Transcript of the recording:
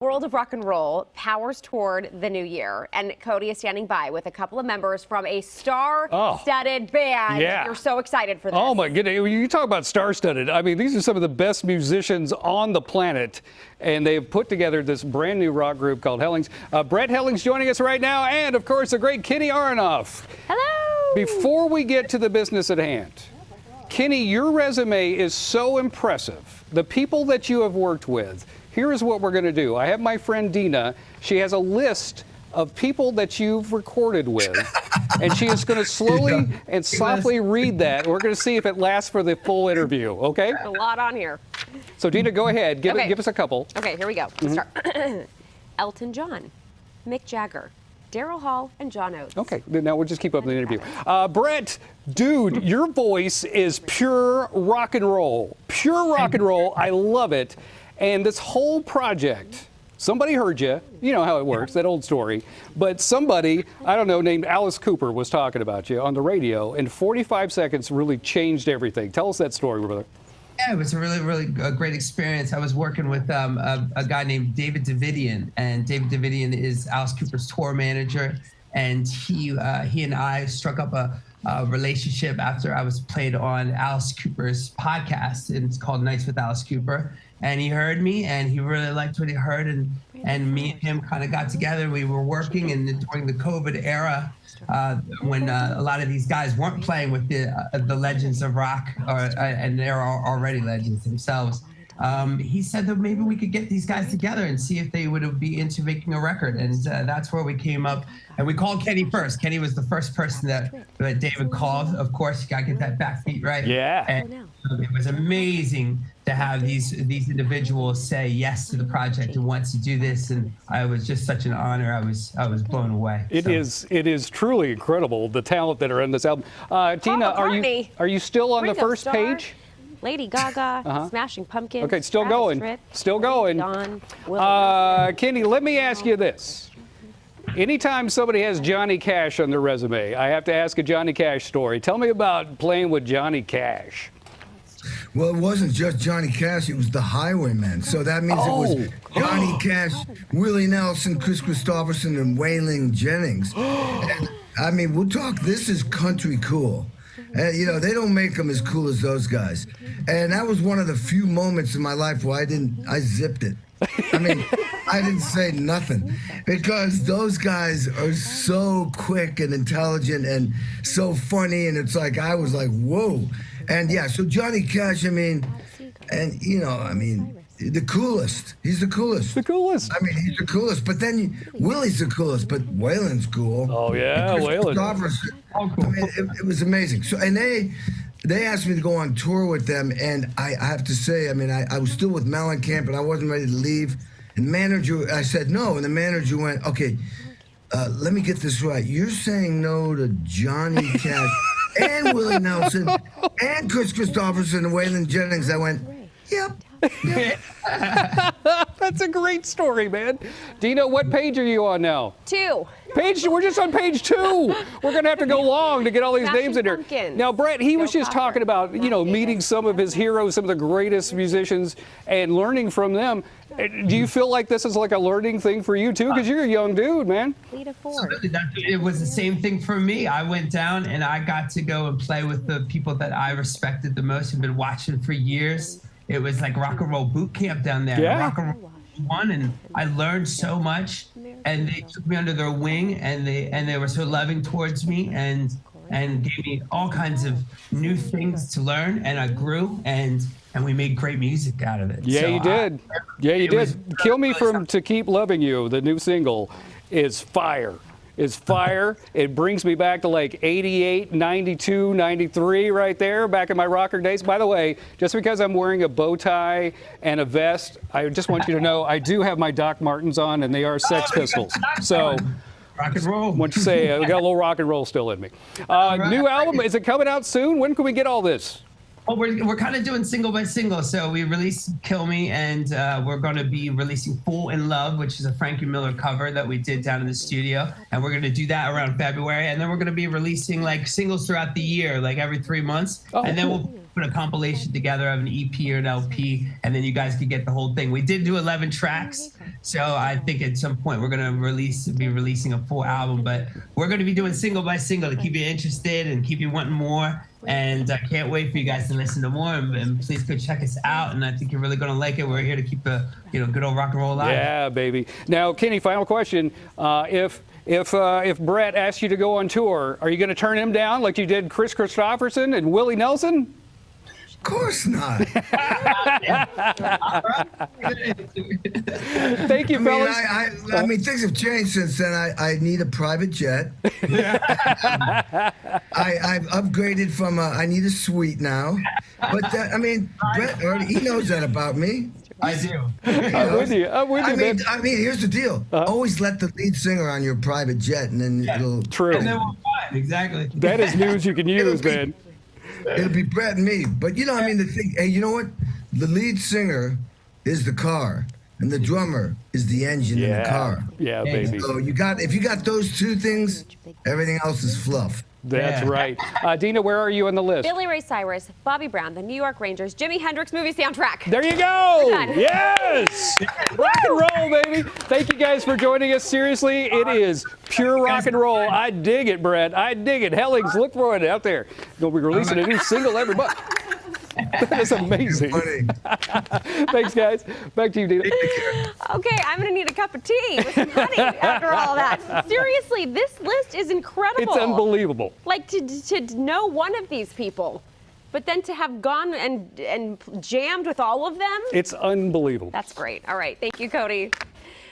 World of Rock and Roll powers toward the new year, and Cody is standing by with a couple of members from a star-studded band. Yeah. You're so excited for this. Oh my goodness, you talk about star-studded. I mean, these are some of the best musicians on the planet, and they've put together this brand new rock group called Hellings. Brett Hellings joining us right now, and of course, the great Kenny Aronoff. Hello. Before we get to the business at hand, Kenny, your resume is so impressive. The people that you have worked with. Here is what we're going to do. I have my friend Dina. She has a list of people that you've recorded with, and she is going to slowly and softly read that. We're going to see if it lasts for the full interview, okay? A lot on here. So, Dina, go ahead. Give us a couple. Okay, here we go. Let's start. Elton John, Mick Jagger, Daryl Hall, and John Oates. Okay, now we'll just keep up the interview. Brett, dude, your voice is pure rock and roll. Pure rock and roll. I love it. And this whole project, somebody heard you. You know how it works, that old story. But somebody, I don't know, named Alice Cooper was talking about you on the radio, and 45 seconds really changed everything. Tell us that story, brother. Yeah, it was a really great experience. I was working with a guy named David Davidian, and David Davidian is Alice Cooper's tour manager. And he and I struck up a relationship after I was played on Alice Cooper's podcast, and it's called Nights with Alice Cooper. And he heard me, and he really liked what he heard, and me and him kind of got together. We were working, and during the COVID era, when a lot of these guys weren't playing with the legends of rock, and they're already legends themselves, he said that maybe we could get these guys together and see if they would be into making a record. And that's where we came up. And we called Kenny first. Kenny was the first person that David called. Of course, you got to get that backbeat right. Yeah. And it was amazing to have these individuals say yes to the project and want to do this. And it was just such an honor. I was blown away. It is truly incredible, the talent that are in this album. Tina, are you still on the first page? Lady Gaga, Smashing Pumpkins. Okay, still Travis going. Tritt, Still going. Dawn, Kenny, let me ask you this. Anytime somebody has Johnny Cash on their resume, I have to ask a Johnny Cash story. Tell me about playing with Johnny Cash. Well, it wasn't just Johnny Cash, it was the Highwaymen. So that means it was Johnny Cash, Willie Nelson, Chris Christopherson, and Waylon Jennings. And, I mean, we'll talk, this is country cool. And, you know, they don't make them as cool as those guys. And that was one of the few moments in my life where I zipped it. I mean, I didn't say nothing because those guys are so quick and intelligent and so funny. And it's like, I was like, whoa. And yeah, so Johnny Cash, I mean, and you know, I mean, the coolest. He's the coolest. The coolest. I mean, he's the coolest. But then Willie's the coolest, but Waylon's cool. Oh, yeah, Waylon. Oh, cool. I mean, it was amazing. So, and they asked me to go on tour with them, and I have to say, I mean, I was still with Mellencamp, and I wasn't ready to leave. And the manager, I said no, and the manager went, okay, let me get this right. You're saying no to Johnny Cash and Willie Nelson and Chris Christopherson and Waylon Jennings. I went, yep. That's a great story, man. Dina, what page are you on now? 2. We're just on page 2. We're going to have to go long to get all these names in there. Pumpkins. Now, Brett, he was just talking about, you know, meeting some of his heroes, some of the greatest musicians, and learning from them. Do you feel like this is like a learning thing for you, too? Because you're a young dude, man. It was the same thing for me. I went down, and I got to go and play with the people that I respected the most and been watching for years. It was like rock and roll boot camp down there. Yeah. Rock and roll one, and I learned so much. And they took me under their wing, and they were so loving towards me, and gave me all kinds of new things to learn. And I grew, and we made great music out of it. Yeah, so you did. You did. Kill Me To Keep Loving You, the new single, is fire. It brings me back to like 88, 92, 93 right there, back in my rocker days. By the way, just because I'm wearing a bow tie and a vest, I just want you to know I do have my Doc Martens on, and they are Sex Pistols. So, rock and roll. What you say? I got a little rock and roll still in me. New album, is it coming out soon? When can we get all this? Well, we're kind of doing single by single. So we released Kill Me, and we're going to be releasing Fool in Love, which is a Frankie Miller cover that we did down in the studio. And we're going to do that around February. And then we're going to be releasing like singles throughout the year, like every 3 months. And then we'll put a compilation together of an EP or an LP, and then you guys could get the whole thing. We did do 11 tracks, so I think at some point we're gonna be releasing a full album, but we're gonna be doing single by single to keep you interested and keep you wanting more. And I can't wait for you guys to listen to more, and please go check us out. And I think you're really gonna like it. We're here to keep the good old rock and roll alive. Yeah, baby. Now, Kenny, final question: if Brett asked you to go on tour, are you going to turn him down like you did Chris Christopherson and Willie Nelson? Of course not. Thank you, fellas. I mean, things have changed since then. I need a private jet. I've upgraded from I need a suite now. But I mean, Brett already, he knows that about me. I do. I'm with you. Man. I mean, here's the deal. Always let the lead singer on your private jet, and then it'll. True. And then we're fine. Exactly. That is news you can use, man. It'll be Brett and me. But I mean, the thing, hey, you know what? The lead singer is the car, and the drummer is the engine in the car. Yeah, baby. So if you got those two things, everything else is fluff. That's right. Dina, where are you on the list? Billy Ray Cyrus, Bobby Brown, the New York Rangers, Jimi Hendrix movie soundtrack. There you go. We're done. Yes. Rock and roll, baby. Thank you guys for joining us. Seriously, it is pure rock and roll. I dig it, Brett. I dig it. Hellings, look for it out there. We'll be releasing a new single every month. That is amazing. Thanks, guys. Back to you, Dina. Okay, I'm going to need a cup of tea with some honey after all that. Seriously, this list is incredible. It's unbelievable. Like to know one of these people, but then to have gone and jammed with all of them. It's unbelievable. That's great. All right. Thank you, Cody.